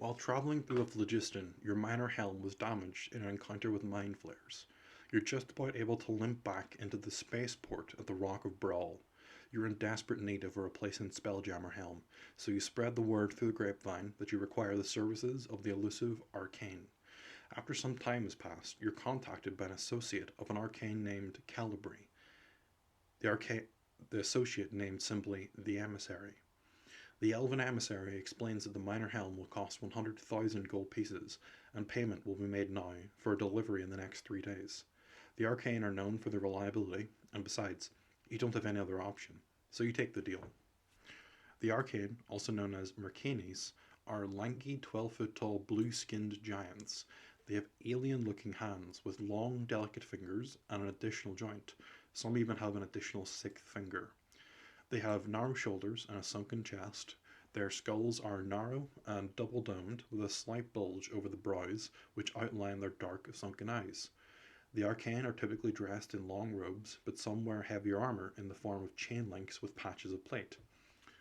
While traveling through the phlogiston, your minor helm was damaged in an encounter with mind flares. You're just about able to limp back into the spaceport at the Rock of Brawl. You're in desperate need of a replacement spelljammer helm, so you spread the word through the grapevine that you require the services of the elusive Arcane. After some time has passed, you're contacted by an associate of an arcane named Calibri. The associate named simply the Emissary. The elven emissary explains that the minor helm will cost 100,000 gold pieces, and payment will be made now for a delivery in the next 3 days. The arcane are known for their reliability, and besides, you don't have any other option, so you take the deal. The arcane, also known as Mercanis, are lanky 12-foot tall blue skinned giants. They have alien looking hands with long, delicate fingers and an additional joint. Some even have an additional sixth finger. They have narrow shoulders and a sunken chest. Their skulls are narrow and double domed with a slight bulge over the brows, which outline their dark, sunken eyes. The arcane are typically dressed in long robes, but some wear heavier armor in the form of chain links with patches of plate.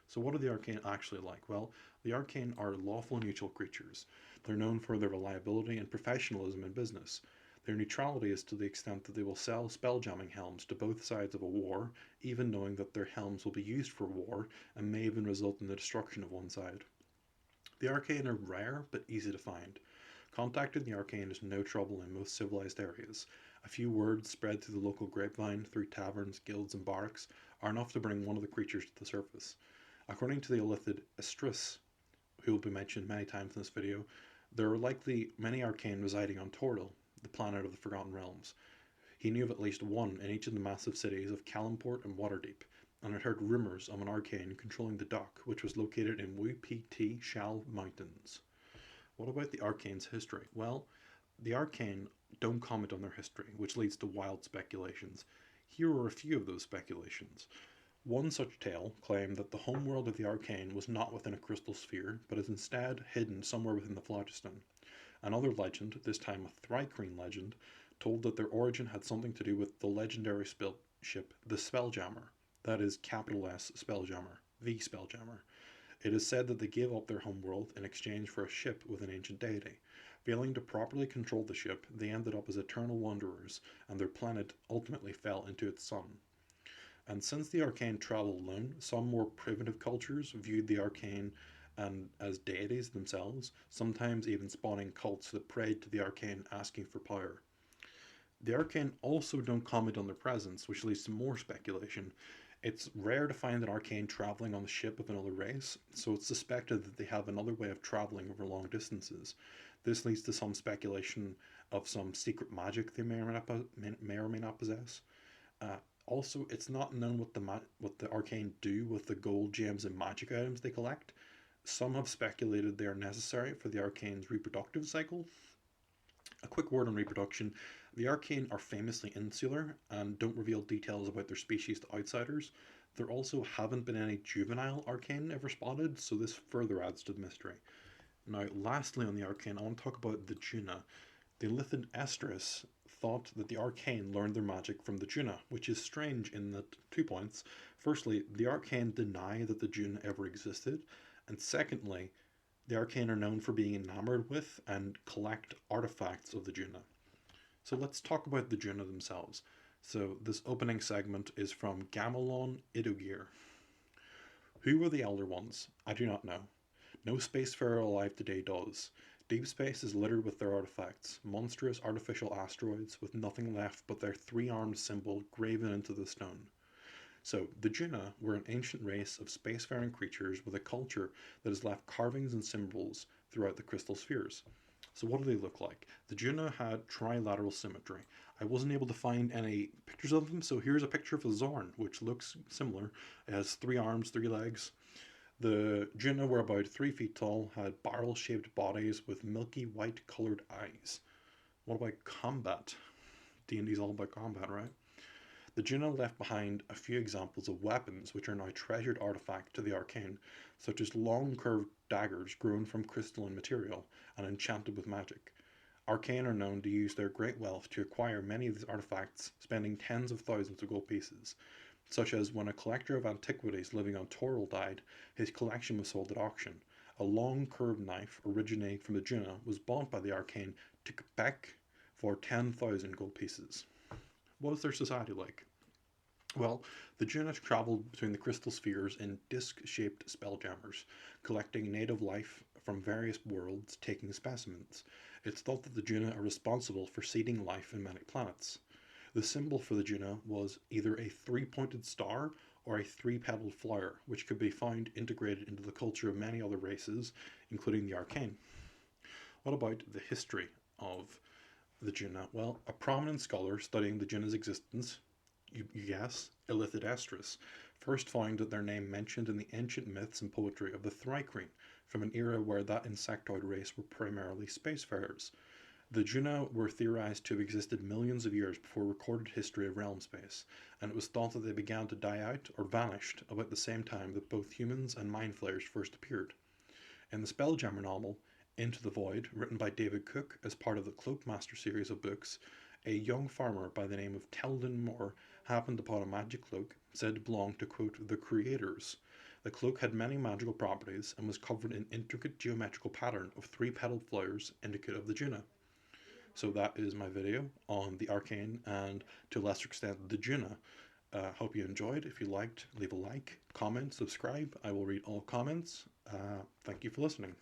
So, what are the arcane actually like? Well, the arcane are lawful neutral creatures. They're known for their reliability and professionalism in business. Their neutrality is to the extent that they will sell spelljamming helms to both sides of a war, even knowing that their helms will be used for war and may even result in the destruction of one side. The arcane are rare but easy to find. Contacting the arcane is no trouble in most civilized areas. A few words spread through the local grapevine, through taverns, guilds, and barracks are enough to bring one of the creatures to the surface. According to the illithid Estrus, who will be mentioned many times in this video, there are likely many arcane residing on Toril, the planet of the Forgotten Realms. He knew of at least one in each of the massive cities of Calimport and Waterdeep, and had heard rumours of an arcane controlling the dock, which was located in Wu-Pt Shal Mountains. What about the arcane's history? Well, the arcane don't comment on their history, which leads to wild speculations. Here are a few of those speculations. One such tale claimed that the homeworld of the arcane was not within a crystal sphere, but is instead hidden somewhere within the phlogiston. Another legend, this time a Thrycreen legend, told that their origin had something to do with the legendary ship, the Spelljammer. That is capital S Spelljammer, the Spelljammer. It is said that they gave up their homeworld in exchange for a ship with an ancient deity. Failing to properly control the ship, they ended up as eternal wanderers, and their planet ultimately fell into its sun. And since the arcane traveled alone, some more primitive cultures viewed the arcane and as deities themselves, sometimes even spawning cults that prayed to the arcane asking for power. The arcane also don't comment on their presence, which leads to more speculation. It's rare to find an arcane traveling on the ship of another race, so it's suspected that they have another way of traveling over long distances. This leads to some speculation of some secret magic they may or may not possess. Also, it's not known what the arcane do with the gold, gems, and magic items they collect. Some have speculated they are necessary for the arcane's reproductive cycle. A quick word on reproduction. The arcane are famously insular and don't reveal details about their species to outsiders. There also haven't been any juvenile arcane ever spotted, so this further adds to the mystery. Now, lastly on the arcane, I want to talk about the Juna. The Illithid Estrus thought that the arcane learned their magic from the Juna, which is strange in that 2 points. Firstly, the arcane deny that the Juna ever existed, and secondly, the arcane are known for being enamored with and collect artifacts of the Juna. So let's talk about the Juna themselves. So this opening segment is from Gamelon Idogir. Who were the Elder Ones? I do not know. No spacefarer alive today does. Deep space is littered with their artifacts, monstrous artificial asteroids with nothing left but their three-armed symbol graven into the stone. So, the Juna were an ancient race of spacefaring creatures with a culture that has left carvings and symbols throughout the crystal spheres. So what do they look like? The Juna had trilateral symmetry. I wasn't able to find any pictures of them, so here's a picture of a Zorn, which looks similar. It has 3 arms, 3 legs. The Juna were about 3 feet tall, had barrel-shaped bodies with milky white coloured eyes. What about combat? D&D's all about combat, right? The Juna left behind a few examples of weapons which are now treasured artifacts to the arcane, such as long curved daggers grown from crystalline material and enchanted with magic. Arcane are known to use their great wealth to acquire many of these artifacts, spending tens of thousands of gold pieces. Such as when a collector of antiquities living on Toril died, his collection was sold at auction. A long curved knife originating from the Juna was bought by the Arcane to Quebec for 10,000 gold pieces. What was their society like? Well, the Juna travelled between the crystal spheres in disc-shaped spelljammers, collecting native life from various worlds, taking specimens. It's thought that the Juna are responsible for seeding life in many planets. The symbol for the Juna was either a three-pointed star or a three-petaled flower, which could be found integrated into the culture of many other races, including the Arcane. What about the history of the Juna? Well, a prominent scholar studying the Juna's existence, you guess, Elithidestris, first found that their name mentioned in the ancient myths and poetry of the Thrycreen, from an era where that insectoid race were primarily spacefarers. The Juna were theorized to have existed millions of years before recorded history of realm space, and it was thought that they began to die out or vanished about the same time that both humans and mind flayers first appeared. In the Spelljammer novel, Into the Void, written by David Cook as part of the Cloakmaster series of books, a young farmer by the name of Teldon Moore happened upon a magic cloak said to belong to, quote, the creators. The cloak had many magical properties and was covered in intricate geometrical pattern of three-petaled flowers indicative of the Juna. So that is my video on the Arcane and, to a lesser extent, the Juna. Hope you enjoyed. If you liked, leave a like, comment, subscribe. I will read all comments. Thank you for listening.